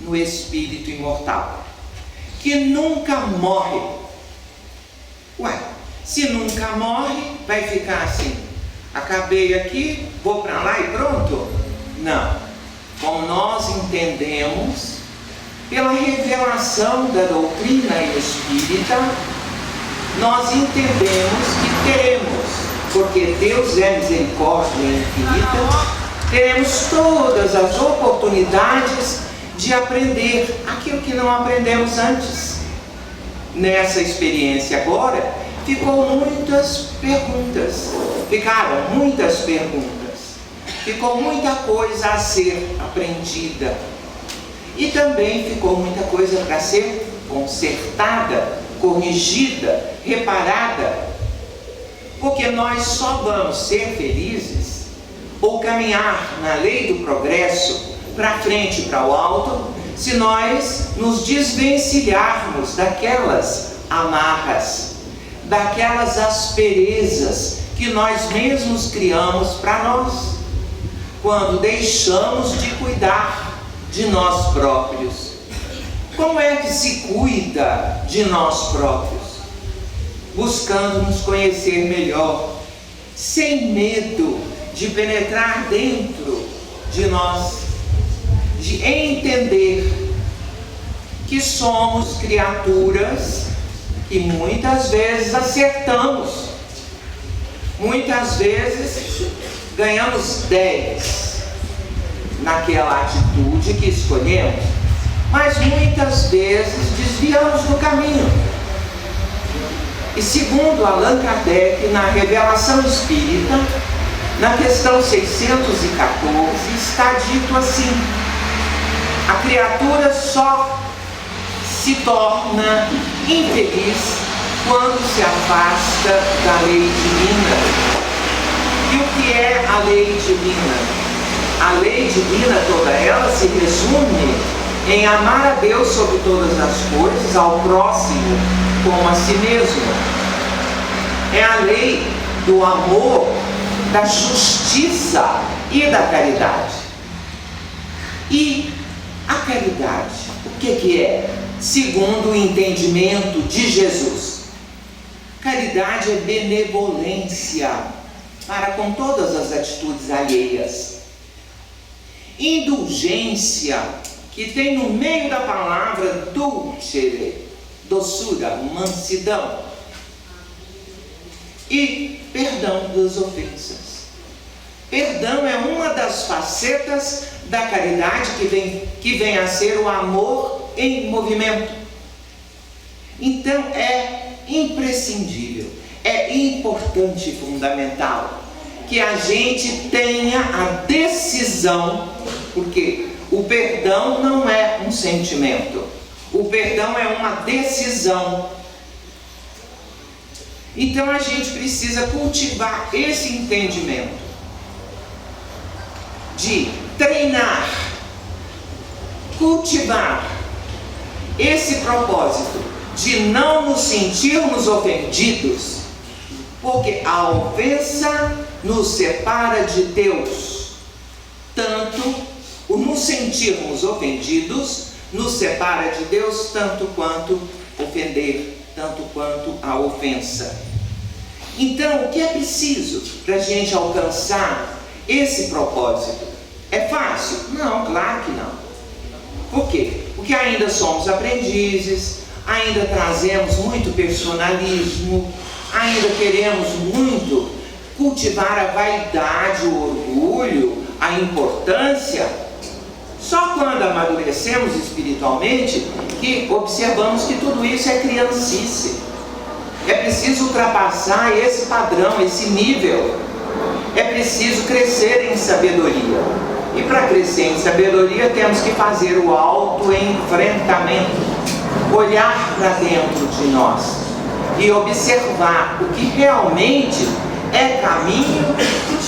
no espírito imortal, que nunca morre. Ué, se nunca morre, vai ficar assim: acabei aqui, vou para lá e pronto? Não. Como nós entendemos, pela revelação da doutrina espírita, nós entendemos que teremos, porque Deus é misericórdia infinita, teremos todas as oportunidades de aprender aquilo que não aprendemos antes. Nessa experiência agora, ficaram muitas perguntas, ficou muita coisa a ser aprendida, e também ficou muita coisa para ser consertada, corrigida, reparada, porque nós só vamos ser felizes ou caminhar na lei do progresso para frente, para o alto, se nós nos desvencilharmos daquelas amarras, daquelas asperezas que nós mesmos criamos para nós, quando deixamos de cuidar de nós próprios. Como é que se cuida de nós próprios? Buscando nos conhecer melhor, sem medo de penetrar dentro de nós, de entender que somos criaturas que muitas vezes acertamos, muitas vezes ganhamos 10 naquela atitude que escolhemos, mas muitas vezes desviamos do caminho. E segundo Allan Kardec, na Revelação Espírita, na questão 614, está dito assim: a criatura só se torna infeliz quando se afasta da lei divina. E o que é a lei divina? A lei divina, toda ela, se resume em amar a Deus sobre todas as coisas, ao próximo como a si mesmo. É a lei do amor, da justiça e da caridade. E a caridade, o que é? Segundo o entendimento de Jesus, caridade é benevolência para com todas as atitudes alheias. Indulgência, que tem no meio da palavra dulcere, doçura, mansidão. E perdão das ofensas. Perdão é uma das facetas da caridade que vem a ser o amor em movimento. Então é imprescindível, é importante e fundamental que a gente tenha a decisão, porque o perdão não é um sentimento, o perdão é uma decisão. Então a gente precisa cultivar esse entendimento, de treinar, cultivar esse propósito de não nos sentirmos ofendidos, porque a ofensa nos separa de Deus. Tanto o nos sentirmos ofendidos nos separa de Deus, tanto quanto ofender, tanto quanto a ofensa. Então, o que é preciso para a gente alcançar esse propósito? É fácil? Não, claro que não. Por quê? Porque ainda somos aprendizes, ainda trazemos muito personalismo, ainda queremos muito cultivar a vaidade, o orgulho, a importância. Só quando amadurecemos espiritualmente que observamos que tudo isso é criancice. É preciso ultrapassar esse padrão, esse nível. É preciso crescer em sabedoria. E para crescer em sabedoria temos que fazer o autoenfrentamento, olhar para dentro de nós e observar o que realmente é caminho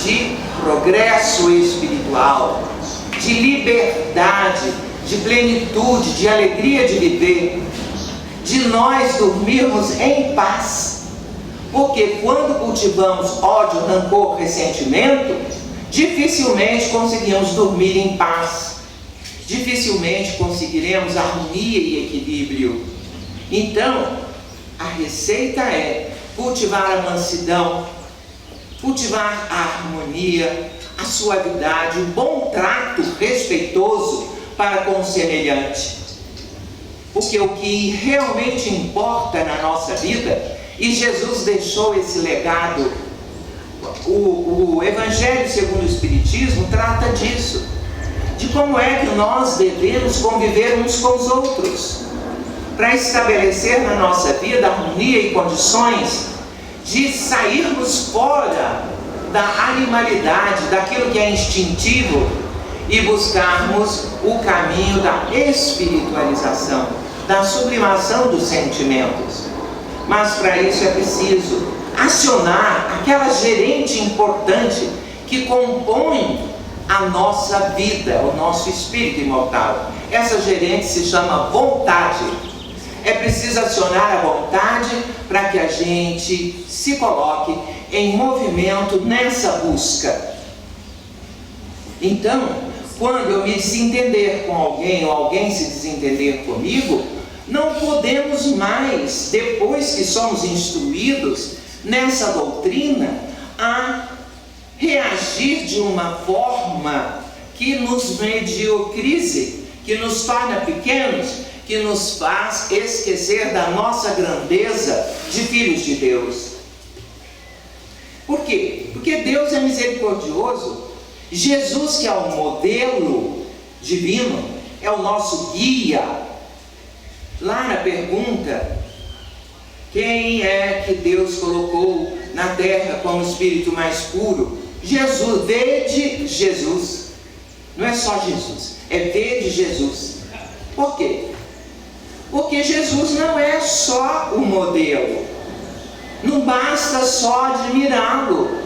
de progresso espiritual, de liberdade, de plenitude, de alegria de viver, de nós dormirmos em paz. Porque quando cultivamos ódio, rancor, ressentimento, dificilmente conseguimos dormir em paz. dificilmente conseguiremos harmonia e equilíbrio. Então, a receita é cultivar a mansidão, cultivar a harmonia, a suavidade, o bom trato respeitoso para com o semelhante. Porque o que realmente importa na nossa vida, e Jesus deixou esse legado, o Evangelho segundo o Espiritismo trata disso, de como é que nós devemos conviver uns com os outros, para estabelecer na nossa vida harmonia e condições de sairmos fora da animalidade, daquilo que é instintivo, e buscarmos o caminho da espiritualização, da sublimação dos sentimentos. Mas para isso é preciso acionar aquela gerente importante que compõe a nossa vida, o nosso espírito imortal. Essa gerente se chama vontade. É preciso acionar a vontade para que a gente se coloque em movimento nessa busca. Então, quando eu me desentender com alguém ou alguém se desentender comigo, não podemos mais, depois que somos instruídos nessa doutrina, a reagir de uma forma que nos mediocrize, que nos torna pequenos, que nos faz esquecer da nossa grandeza de filhos de Deus. Por quê? Porque Deus é misericordioso. Jesus, que é o modelo divino, é o nosso guia. Lá na pergunta, quem é que Deus colocou na terra como espírito mais puro? Jesus, vede Jesus. Não é só Jesus, é vede Jesus. Por quê? Porque Jesus não é só o modelo. Não basta só admirá-lo,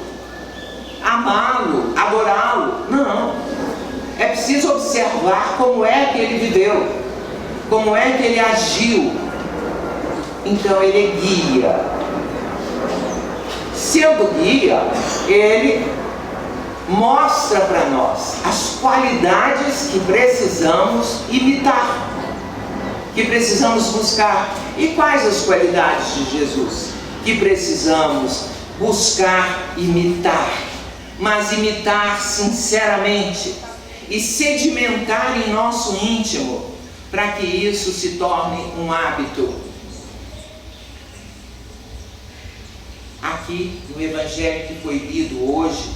amá-lo, adorá-lo. Não. É preciso observar como é que ele viveu, como é que ele agiu. Então ele é guia. Sendo guia, ele mostra para nós as qualidades que precisamos imitar, que precisamos buscar. E quais as qualidades de Jesus que precisamos buscar imitar? Mas imitar sinceramente e sedimentar em nosso íntimo, para que isso se torne um hábito. Aqui no Evangelho que foi lido hoje,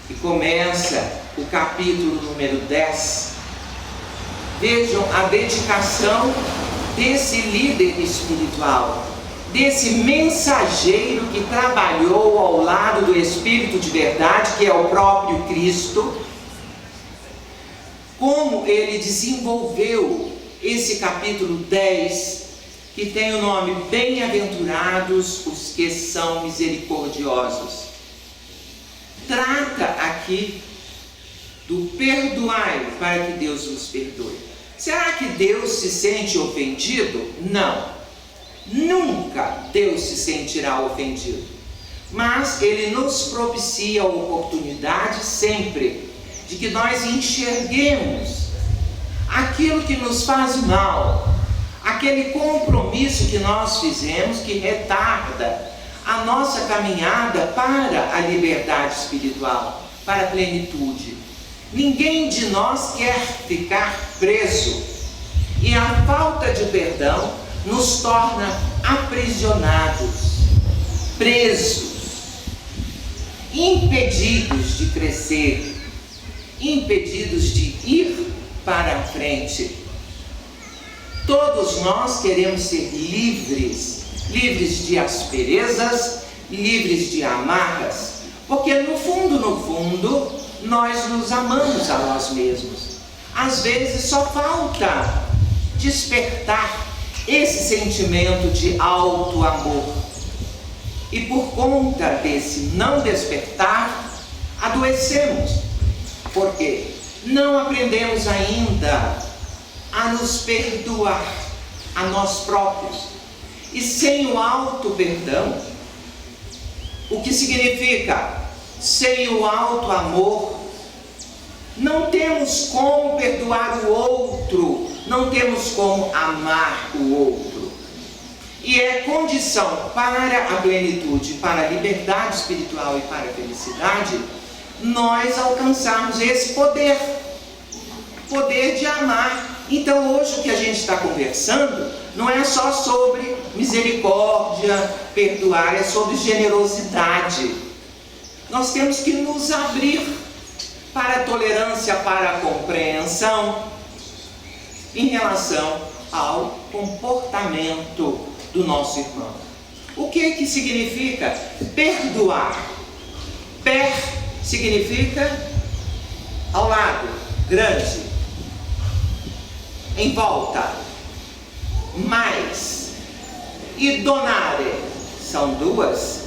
que começa o capítulo número 10, vejam a dedicação desse líder espiritual, desse mensageiro que trabalhou ao lado do Espírito de verdade, que é o próprio Cristo, como ele desenvolveu esse capítulo 10, que tem o nome Bem-aventurados os que são misericordiosos. Trata aqui do perdoai para que Deus vos perdoe. Será que Deus se sente ofendido? Não. Nunca Deus se sentirá ofendido. Mas Ele nos propicia a oportunidade sempre de que nós enxerguemos aquilo que nos faz mal, aquele compromisso que nós fizemos que retarda a nossa caminhada para a liberdade espiritual, para a plenitude. Ninguém de nós quer ficar preso, e a falta de perdão nos torna aprisionados, presos, impedidos de crescer, impedidos de ir para a frente. Todos nós queremos ser livres, livres de asperezas, livres de amarras, porque no fundo, nós nos amamos a nós mesmos. Às vezes só falta despertar esse sentimento de auto-amor. E por conta desse não despertar, adoecemos. Por quê? Não aprendemos ainda a nos perdoar a nós próprios. E sem o auto-perdão, o que significa? Sem o auto-amor, Não temos como perdoar o outro, não temos como amar o outro. E é condição para a plenitude, para a liberdade espiritual e para a felicidade, nós alcançarmos esse poder de amar. Então hoje o que a gente está conversando não é só sobre misericórdia, perdoar, é sobre generosidade. Nós temos que nos abrir para a tolerância, para a compreensão em relação ao comportamento do nosso irmão. O que significa perdoar? Per significa ao lado, grande, em volta, mais, e donare, são duas,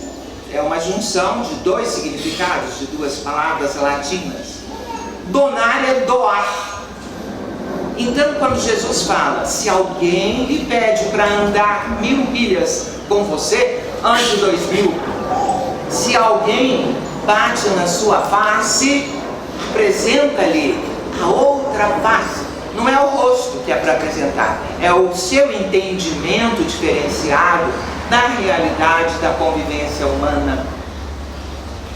é uma junção de dois significados, de duas palavras latinas. Donar é doar. Então quando Jesus fala, se alguém lhe pede para andar 1000 milhas com você, ande 2000. Se alguém bate na sua face, apresenta-lhe a outra face. Não é o rosto que é para apresentar, é o seu entendimento diferenciado da realidade da convivência humana.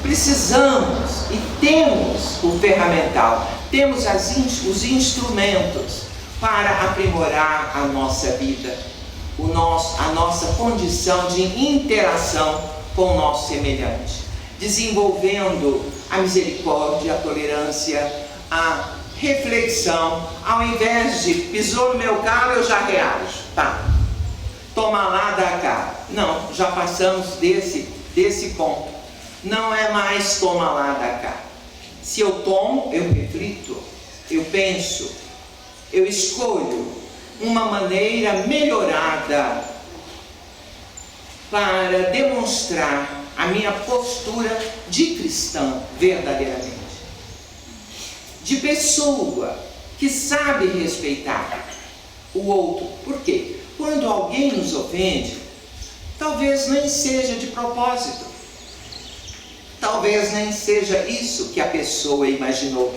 Precisamos e temos o ferramental, temos os instrumentos para aprimorar a nossa vida, a nossa condição de interação com o nosso semelhante, desenvolvendo a misericórdia, a tolerância, a reflexão. Ao invés de pisou no meu carro, eu já reajo, tá, toma lá, dá cá. Não, já passamos desse ponto. Não é mais toma lá, dá cá. Se eu tomo, eu reflito, eu penso, eu escolho uma maneira melhorada para demonstrar a minha postura de cristã verdadeiramente, de pessoa que sabe respeitar o outro. Por quê? Quando alguém nos ofende, talvez nem seja de propósito, talvez nem seja isso que a pessoa imaginou.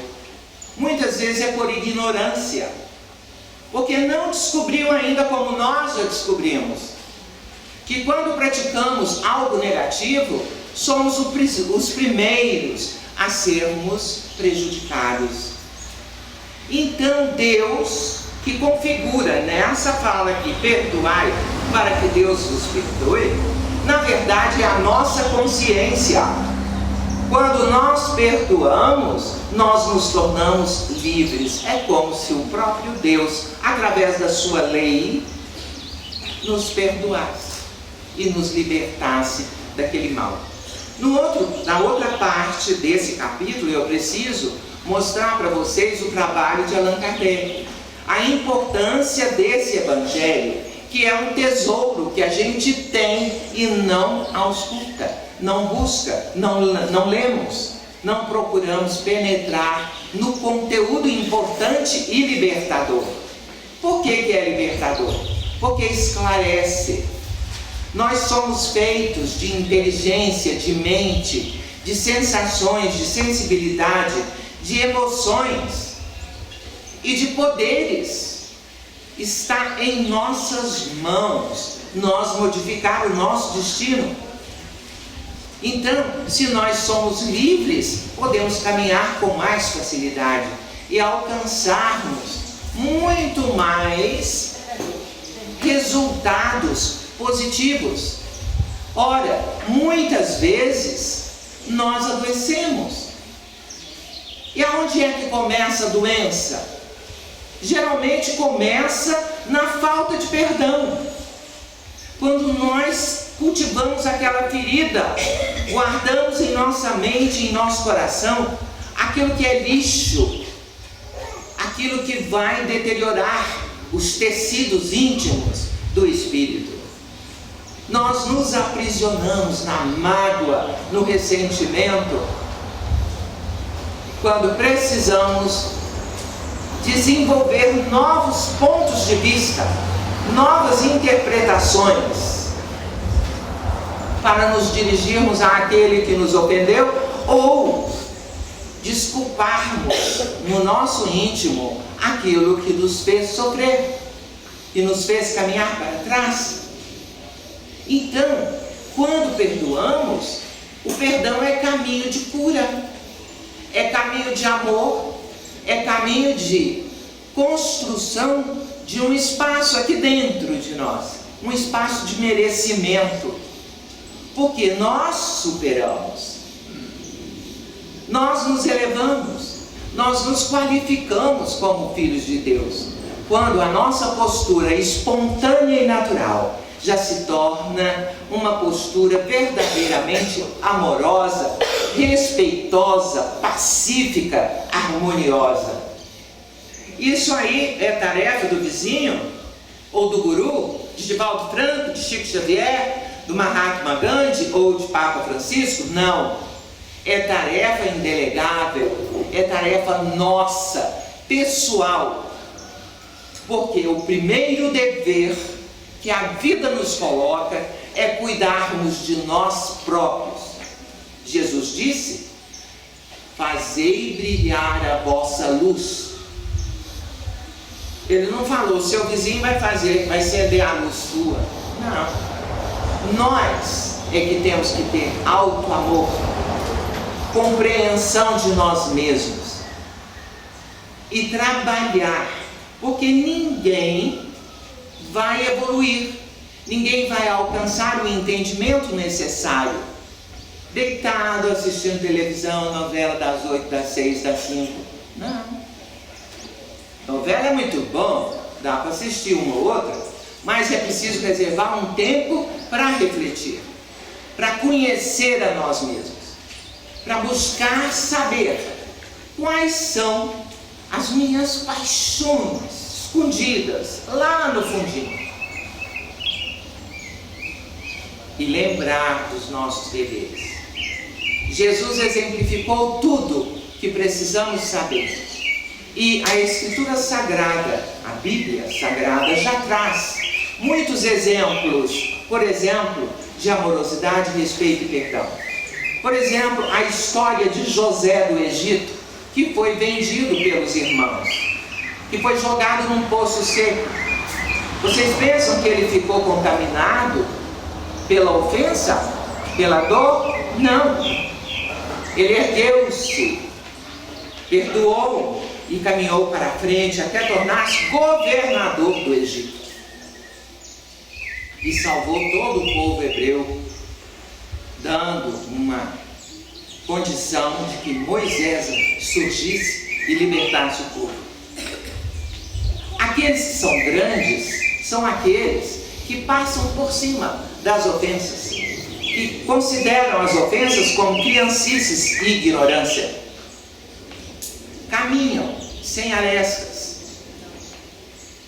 Muitas vezes é por ignorância, porque não descobriu ainda, como nós já descobrimos, que quando praticamos algo negativo, somos os primeiros a sermos prejudicados. Então Deus, que configura nessa fala aqui, perdoai para que Deus vos perdoe, na verdade é a nossa consciência. Quando nós perdoamos, nós nos tornamos livres. É como se o próprio Deus, através da sua lei, nos perdoasse e nos libertasse daquele mal. Na outra parte desse capítulo, eu preciso mostrar para vocês o trabalho de Allan Kardec, a importância desse evangelho, que é um tesouro que a gente tem e não ausculta, não busca, não lemos, não procuramos penetrar no conteúdo importante e libertador. Por que é libertador? Porque esclarece. Nós somos feitos de inteligência, de mente, de sensações, de sensibilidade, de emoções e de poderes. Está em nossas mãos nós modificar o nosso destino. Então, se nós somos livres, podemos caminhar com mais facilidade e alcançarmos muito mais resultados positivos. Ora, muitas vezes nós adoecemos. E aonde é que começa a doença? Geralmente começa na falta de perdão. Quando nós cultivamos aquela ferida, guardamos em nossa mente, em nosso coração, aquilo que é lixo, aquilo que vai deteriorar os tecidos íntimos do espírito. Nós nos aprisionamos na mágoa, no ressentimento, quando precisamos desenvolver novos pontos de vista, novas interpretações, para nos dirigirmos àquele que nos ofendeu, ou desculparmos no nosso íntimo aquilo que nos fez sofrer, que nos fez caminhar para trás. Então, quando perdoamos, o perdão é caminho de cura, é caminho de amor, é caminho de construção de um espaço aqui dentro de nós, um espaço de merecimento, porque nós superamos, nós nos elevamos, nós nos qualificamos como filhos de Deus, quando a nossa postura espontânea e natural já se torna uma postura verdadeiramente amorosa, respeitosa, pacífica, harmoniosa. Isso aí é tarefa do vizinho, ou do guru, de Divaldo Franco, de Chico Xavier, do Mahatma Gandhi ou de Papa Francisco? Não. É tarefa indelegável, é tarefa nossa, pessoal. Porque o primeiro dever que a vida nos coloca é cuidarmos de nós próprios. Jesus disse: fazei brilhar a vossa luz. Ele não falou, seu vizinho vai acender a luz sua. Não. Nós é que temos que ter alto amor, compreensão de nós mesmos e trabalhar, porque ninguém vai evoluir, ninguém vai alcançar o entendimento necessário deitado, assistindo televisão, novela das 8, das 6, das 5. Não. Novela é muito bom, dá para assistir uma ou outra, mas é preciso reservar um tempo para refletir, para conhecer a nós mesmos, para buscar saber quais são as minhas paixões escondidas lá no fundinho e lembrar dos nossos deveres. Jesus exemplificou tudo que precisamos saber. E a Escritura Sagrada, a Bíblia Sagrada, já traz muitos exemplos, por exemplo, de amorosidade, respeito e perdão. Por exemplo, a história de José do Egito, que foi vendido pelos irmãos, que foi jogado num poço seco. Vocês pensam que ele ficou contaminado pela ofensa, pela dor? Não. Ele ergueu-se, perdoou e caminhou para frente até tornar-se governador do Egito. E salvou todo o povo hebreu, dando uma condição de que Moisés surgisse e libertasse o povo. Aqueles que são grandes são aqueles que passam por cima das ofensas, que consideram as ofensas como criancices e ignorância. Caminham sem arestas.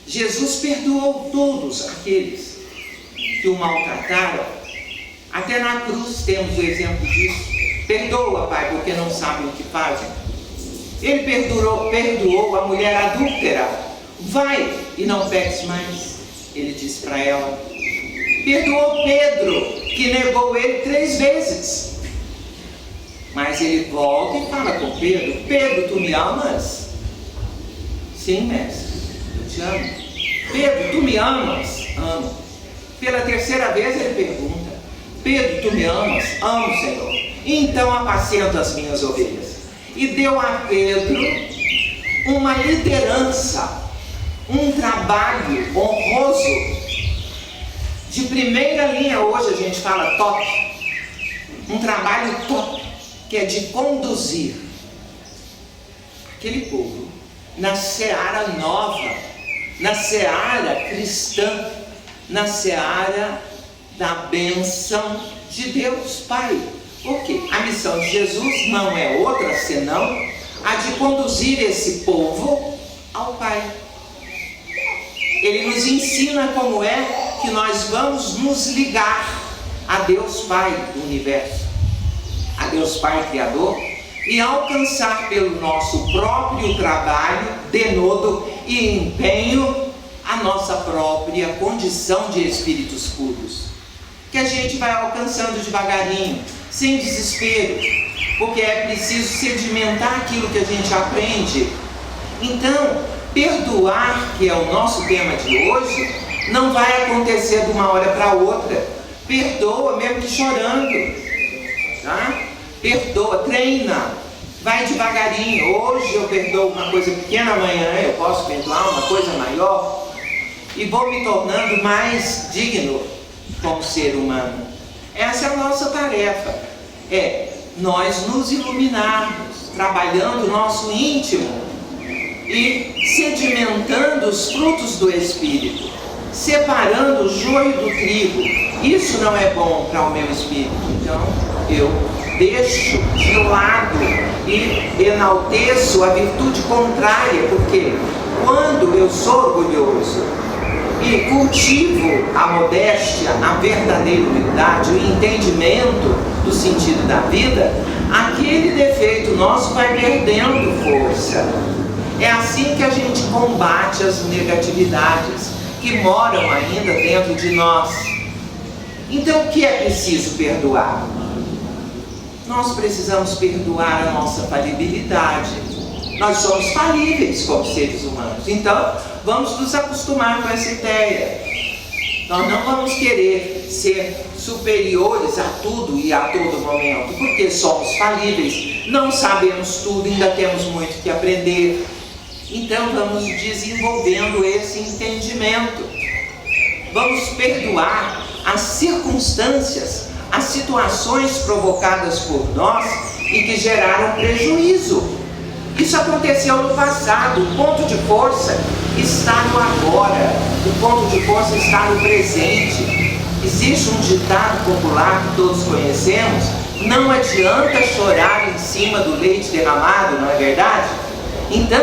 Jesus perdoou todos aqueles que o maltrataram. Até na cruz temos o exemplo disso. Perdoa, Pai, porque não sabem o que fazem. Ele perdoou a mulher adúltera. Vai e não peques mais, ele disse para ela. Perdoou Pedro, que negou ele 3 vezes. Mas ele volta e fala com Pedro: Pedro, tu me amas? Sim, mestre, eu te amo. Pedro, tu me amas? Amo. Pela 3ª vez ele pergunta: Pedro, tu me amas? Amo, Senhor. Então apacenta as minhas ovelhas. E deu a Pedro uma liderança, um trabalho honroso, de primeira linha. Hoje a gente fala top. Um trabalho top, que é de conduzir aquele povo na seara nova, na seara cristã, na seara da bênção de Deus Pai. Porque a missão de Jesus não é outra senão a de conduzir esse povo ao Pai. Ele nos ensina como é que nós vamos nos ligar a Deus Pai do universo, a Deus Pai Criador, e alcançar pelo nosso próprio trabalho, denodo e empenho a nossa própria condição de espíritos puros, que a gente vai alcançando devagarinho, sem desespero, porque é preciso sedimentar aquilo que a gente aprende. Então, perdoar, que é o nosso tema de hoje, não vai acontecer de uma hora para outra. Perdoa mesmo que chorando, tá? Perdoa, treina, vai devagarinho. Hoje eu perdoo uma coisa pequena, amanhã eu posso perdoar uma coisa maior, e vou me tornando mais digno como ser humano. Essa é a nossa tarefa, é nós nos iluminarmos, trabalhando o nosso íntimo e sedimentando os frutos do Espírito, separando o joio do trigo. Isso não é bom para o meu espírito, então eu deixo de lado e enalteço a virtude contrária, porque quando eu sou orgulhoso e cultivo a modéstia, a verdadeira humildade, o entendimento do sentido da vida, aquele defeito nosso vai perdendo força. É assim que a gente combate as negatividades que moram ainda dentro de nós. Então, o que é preciso perdoar? Nós precisamos perdoar a nossa falibilidade. Nós somos falíveis como seres humanos. Então, vamos nos acostumar com essa ideia. Nós não vamos querer ser superiores a tudo e a todo momento, porque somos falíveis, não sabemos tudo, ainda temos muito que aprender. Então, vamos desenvolvendo esse entendimento. Vamos perdoar as circunstâncias, as situações provocadas por nós e que geraram prejuízo. Isso aconteceu no passado. O ponto de força está no agora. O ponto de força está no presente. Existe um ditado popular que todos conhecemos: não adianta chorar em cima do leite derramado, não é verdade? Então,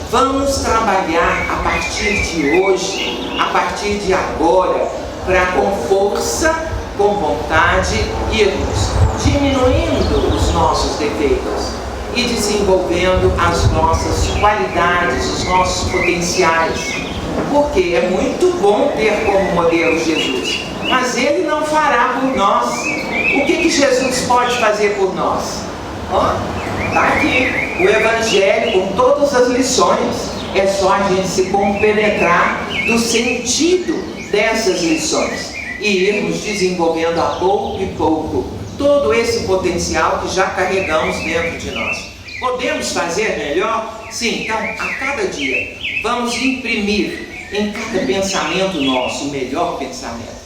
vamos trabalhar a partir de hoje, a partir de agora, para com força, com vontade, irmos diminuindo os nossos defeitos e desenvolvendo as nossas qualidades, os nossos potenciais. Porque é muito bom ter como modelo Jesus, mas Ele não fará por nós. O que Jesus pode fazer por nós? Está aqui o Evangelho com todas as lições. É só a gente se compenetrar do sentido dessas lições e irmos desenvolvendo a pouco e pouco todo esse potencial que já carregamos dentro de nós. Podemos fazer melhor? Sim. Então, a cada dia, vamos imprimir em cada pensamento nosso o melhor pensamento.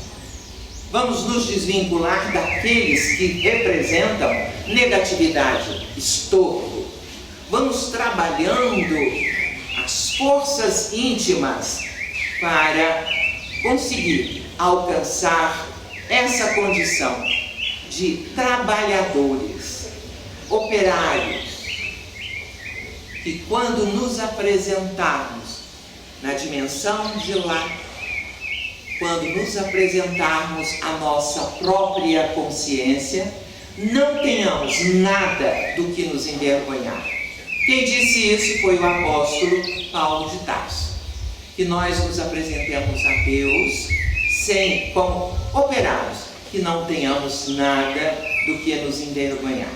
Vamos nos desvincular daqueles que representam negatividade, estorvo. Vamos trabalhando as forças íntimas para conseguir alcançar essa condição de trabalhadores, operários, que quando nos apresentarmos na dimensão de lá, quando nos apresentarmos a nossa própria consciência, não tenhamos nada do que nos envergonhar. Quem disse isso foi o apóstolo Paulo de Tarso. Que nós nos apresentemos a Deus como operários, que não tenhamos nada do que nos envergonhar.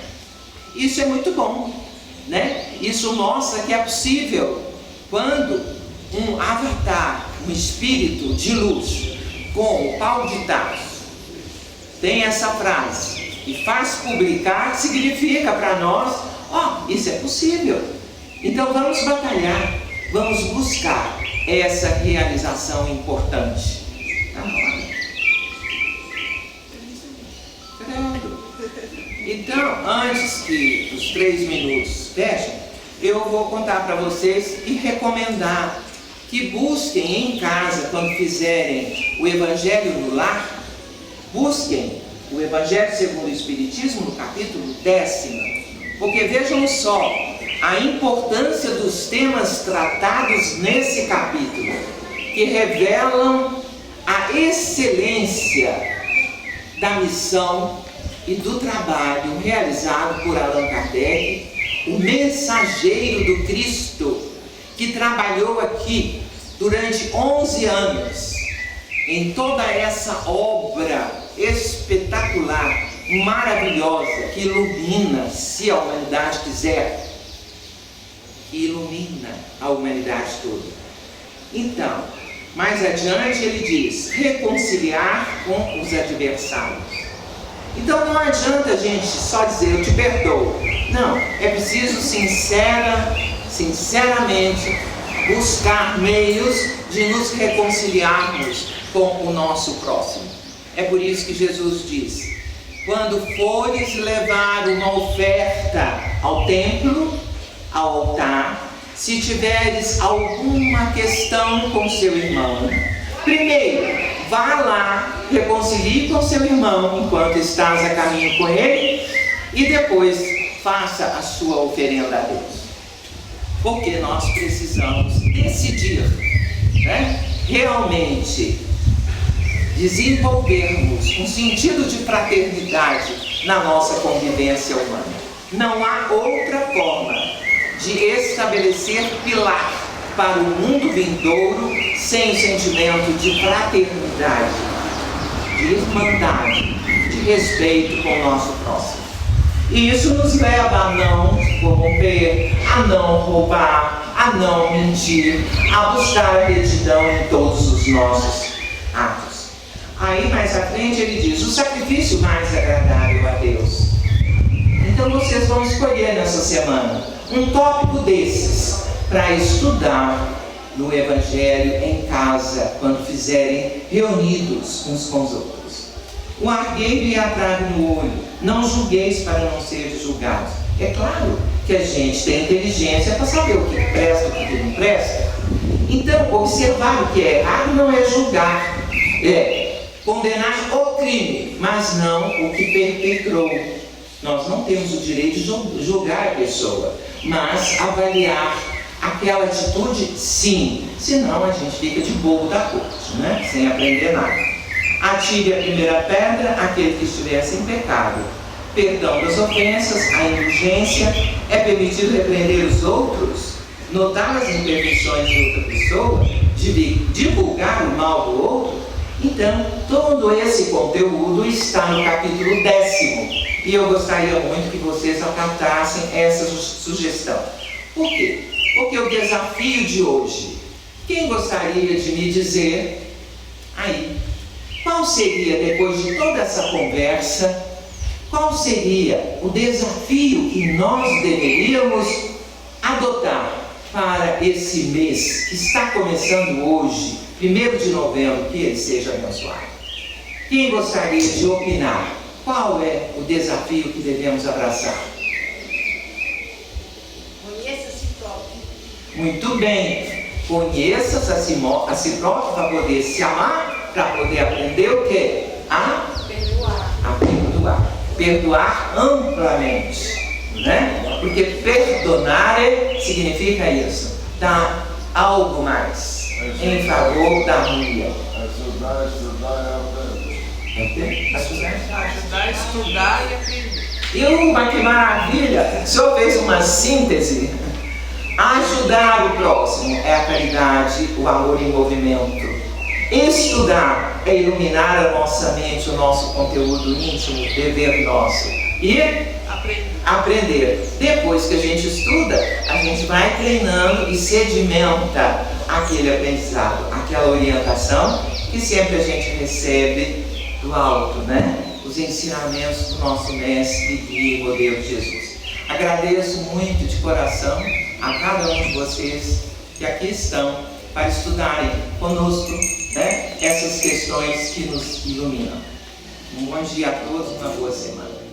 Isso é muito bom, né? Isso mostra que é possível. Quando um avatar, um espírito de luz, como Paulo de Tarso, tem essa frase e faz publicar, significa para nós, isso é possível. Então vamos batalhar, vamos buscar essa realização importante. Então, antes que os 3 minutos fechem, eu vou contar para vocês e recomendar que busquem em casa, quando fizerem o Evangelho no Lar, busquem o Evangelho segundo o Espiritismo no capítulo 10º, porque vejam só a importância dos temas tratados nesse capítulo, que revelam a excelência da missão e do trabalho realizado por Allan Kardec, o mensageiro do Cristo, que trabalhou aqui durante 11 anos, em toda essa obra espetacular maravilhosa que ilumina, se a humanidade quiser, que ilumina a humanidade toda. Então, mais adiante ele diz, reconciliar com os adversários. Então não adianta a gente só dizer, eu te perdoo. Não, é preciso sinceramente buscar meios de nos reconciliarmos com o nosso próximo. É por isso que Jesus diz, quando fores levar uma oferta ao templo, ao altar, se tiveres alguma questão com seu irmão, primeiro, vá lá, reconcilie com seu irmão enquanto estás a caminho com ele, e depois faça a sua oferenda a Deus. Porque nós precisamos decidir, né, realmente desenvolvermos um sentido de fraternidade na nossa convivência humana. Não há outra forma de estabelecer pilar para o mundo vindouro sem o sentimento de fraternidade, de irmandade, de respeito com o nosso próximo. E isso nos leva a não corromper, a não roubar, a não mentir, a buscar a retidão em todos os nossos atos. Aí mais à frente ele diz, o sacrifício mais agradável a Deus. Então vocês vão escolher nessa semana um tópico desses para estudar no Evangelho em casa, quando fizerem reunidos uns com os outros. O argueiro e a trave no olho, não julgueis para não seres julgados. É claro que a gente tem inteligência para saber o que presta e o que não presta. Então, observar o que é errado não é julgar, é condenar o crime, mas não o que perpetrou. Nós não temos o direito de julgar a pessoa, mas avaliar aquela atitude, sim. Senão a gente fica de bobo da corte, né? Sem aprender nada. Atire a primeira pedra aquele que estiver sem pecado. Perdão das ofensas, a indulgência. É permitido repreender os outros, notar as imperfeições de outra pessoa, divulgar o mal do outro. Então, todo esse conteúdo está no capítulo 10º. E eu gostaria muito que vocês acatassem essa sugestão. Por quê? Porque o desafio de hoje, quem gostaria de me dizer aí, qual seria, depois de toda essa conversa, qual seria o desafio que nós deveríamos adotar para esse mês que está começando hoje, 1º de novembro, que ele seja abençoado? Quem gostaria de opinar? Qual é o desafio que devemos abraçar? Conheça-se próprio. Muito bem. Conheça-se a si próprio para poder se amar, para poder aprender o quê? Perdoar. A perdoar. Perdoar amplamente, né? Porque perdonar significa isso. Dar algo mais em favor da harmonia. Ajudar, estudar e aprender. E que maravilha! O senhor fez uma síntese. Ajudar o próximo é a caridade, o amor em movimento. Estudar é iluminar a nossa mente, o nosso conteúdo íntimo, dever nosso. E aprender. Depois que a gente estuda, a gente vai treinando e sedimenta aquele aprendizado, aquela orientação que sempre a gente recebe do alto, né? Os ensinamentos do nosso mestre e modelo Jesus. Agradeço muito de coração a cada um de vocês que aqui estão para estudarem conosco, né, essas questões que nos iluminam. Um bom dia a todos, uma boa semana.